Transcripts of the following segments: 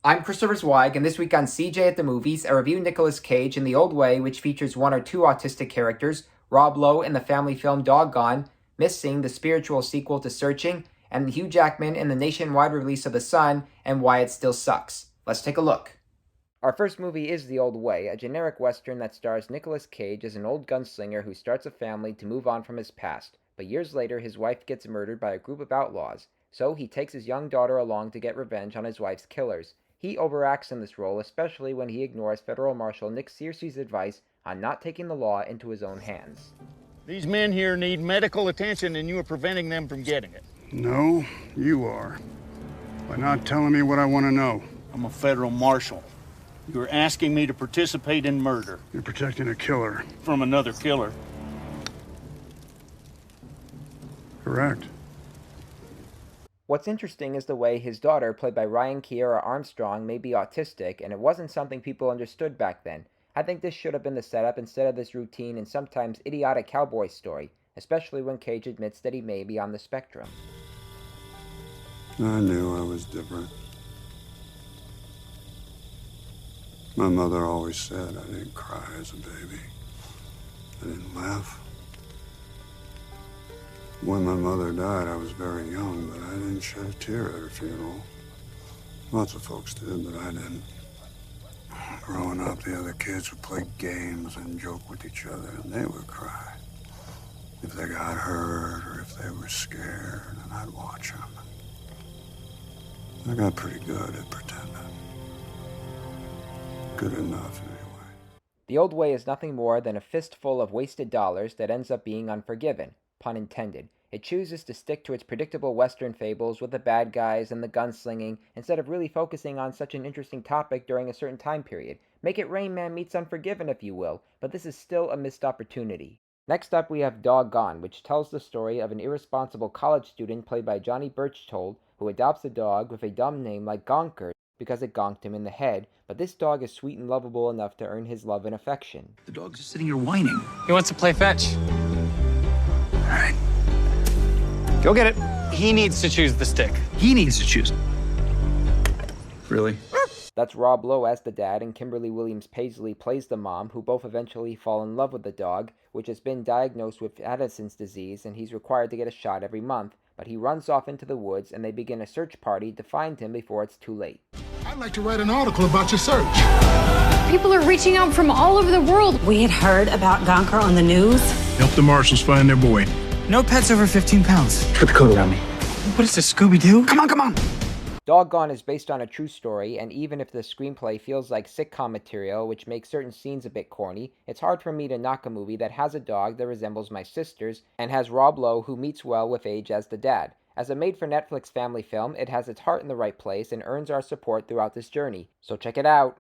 I'm Christopher Zweig, and this week on CJ at the Movies, I review Nicolas Cage in The Old Way, which features one or two autistic characters, Rob Lowe in the family film Doggone, Missing, the spiritual sequel to Searching, and Hugh Jackman in the nationwide release of The Sun, and Why It Still Sucks. Let's take a look. Our first movie is The Old Way, a generic western that stars Nicolas Cage as an old gunslinger who starts a family to move on from his past, but years later his wife gets murdered by a group of outlaws, so he takes his young daughter along to get revenge on his wife's killers. He overacts in this role, especially when he ignores Federal Marshal Nick Searcy's advice on not taking the law into his own hands. These men here need medical attention, and you are preventing them from getting it. No, you are. By not telling me what I want to know. I'm a federal marshal. You are asking me to participate in murder. You're protecting a killer. From another killer. Correct. What's interesting is the way his daughter, played by Ryan Kiera Armstrong, may be autistic, and it wasn't something people understood back then. I think this should have been the setup instead of this routine and sometimes idiotic cowboy story, especially when Cage admits that he may be on the spectrum. I knew I was different. My mother always said I didn't cry as a baby. I didn't laugh. When my mother died, I was very young, but I didn't shed a tear at her funeral. Lots of folks did, but I didn't. Growing up, the other kids would play games and joke with each other, and they would cry. If they got hurt or if they were scared, and I'd watch them. I got pretty good at pretending. Good enough, anyway. The Old Way is nothing more than a fistful of wasted dollars that ends up being unforgiven. Pun intended. It chooses to stick to its predictable Western fables with the bad guys and the gunslinging instead of really focusing on such an interesting topic during a certain time period. Make it Rain Man meets Unforgiven, if you will, but this is still a missed opportunity. Next up we have Doggone, which tells the story of an irresponsible college student played by Johnny Birchtold who adopts a dog with a dumb name like Gonker because it gonked him in the head, but this dog is sweet and lovable enough to earn his love and affection. The dog's just sitting here whining. He wants to play fetch. All right. Go get it. He needs to choose the stick. He needs to choose. Really? That's Rob Lowe as the dad, and Kimberly Williams Paisley plays the mom, who both eventually fall in love with the dog, which has been diagnosed with Addison's disease, and he's required to get a shot every month, but he runs off into the woods, and they begin a search party to find him before it's too late. I'd like to write an article about your search. People are reaching out from all over the world. We had heard about Gonker on the news. Help the marshals find their boy. No pets over 15 pounds. Put the coat around me. What is this, Scooby-Doo? Come on, come on. Doggone is based on a true story, and even if the screenplay feels like sitcom material, which makes certain scenes a bit corny, it's hard for me to knock a movie that has a dog that resembles my sister's, and has Rob Lowe who meets well with age as the dad. As a made-for-Netflix family film, it has its heart in the right place and earns our support throughout this journey, so check it out!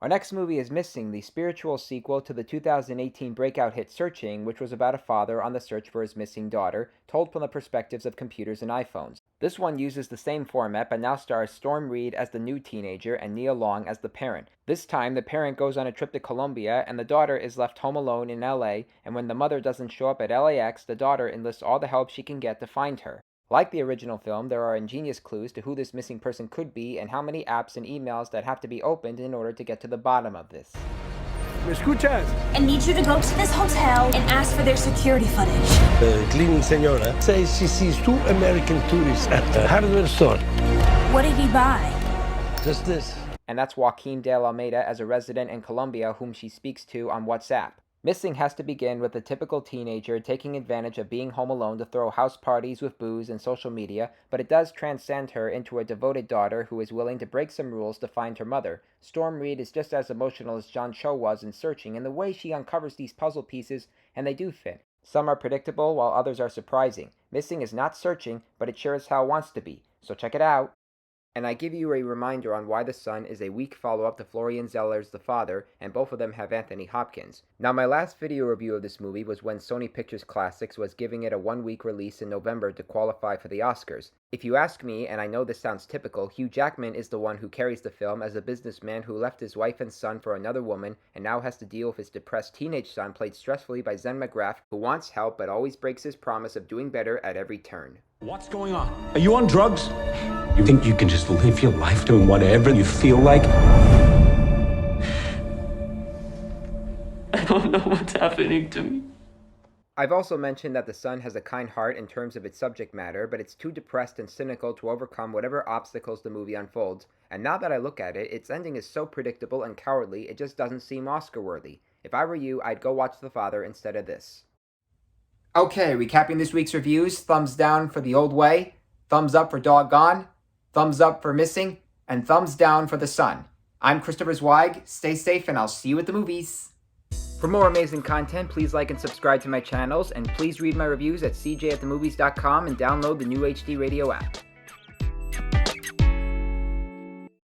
Our next movie is Missing, the spiritual sequel to the 2018 breakout hit Searching, which was about a father on the search for his missing daughter, told from the perspectives of computers and iPhones. This one uses the same format, but now stars Storm Reid as the new teenager and Nia Long as the parent. This time, the parent goes on a trip to Colombia, and the daughter is left home alone in LA, and when the mother doesn't show up at LAX, the daughter enlists all the help she can get to find her. Like the original film, there are ingenious clues to who this missing person could be and how many apps and emails that have to be opened in order to get to the bottom of this. ¿Me escuchas? I need you to go to this hotel and ask for their security footage. The cleaning senora says she sees two American tourists at the hardware store. What did he buy? Just this. And that's Joaquin de Almeida as a resident in Colombia whom she speaks to on WhatsApp. Missing has to begin with a typical teenager taking advantage of being home alone to throw house parties with booze and social media, but it does transcend her into a devoted daughter who is willing to break some rules to find her mother. Storm Reid is just as emotional as John Cho was in Searching in the way she uncovers these puzzle pieces, and they do fit. Some are predictable while others are surprising. Missing is not Searching, but it sure as hell wants to be, so check it out. And I give you a reminder on Why the Son is a weak follow-up to Florian Zeller's The Father, and both of them have Anthony Hopkins. Now, my last video review of this movie was when Sony Pictures Classics was giving it a one-week release in November to qualify for the Oscars. If you ask me, and I know this sounds typical, Hugh Jackman is the one who carries the film as a businessman who left his wife and son for another woman and now has to deal with his depressed teenage son played stressfully by Zen McGrath, who wants help but always breaks his promise of doing better at every turn. What's going on? Are you on drugs? You think you can just live your life doing whatever you feel like? I don't know what's happening to me. I've also mentioned that The Son has a kind heart in terms of its subject matter, but it's too depressed and cynical to overcome whatever obstacles the movie unfolds, and now that I look at it, its ending is so predictable and cowardly it just doesn't seem Oscar-worthy. If I were you, I'd go watch The Father instead of this. Okay, recapping this week's reviews, thumbs down for The Old Way, thumbs up for Doggone, thumbs up for Missing, and thumbs down for The Son. I'm Christopher Zweig, stay safe, and I'll see you at the movies. For more amazing content, please like and subscribe to my channels, and please read my reviews at cjatthemovies.com and download the new HD Radio app.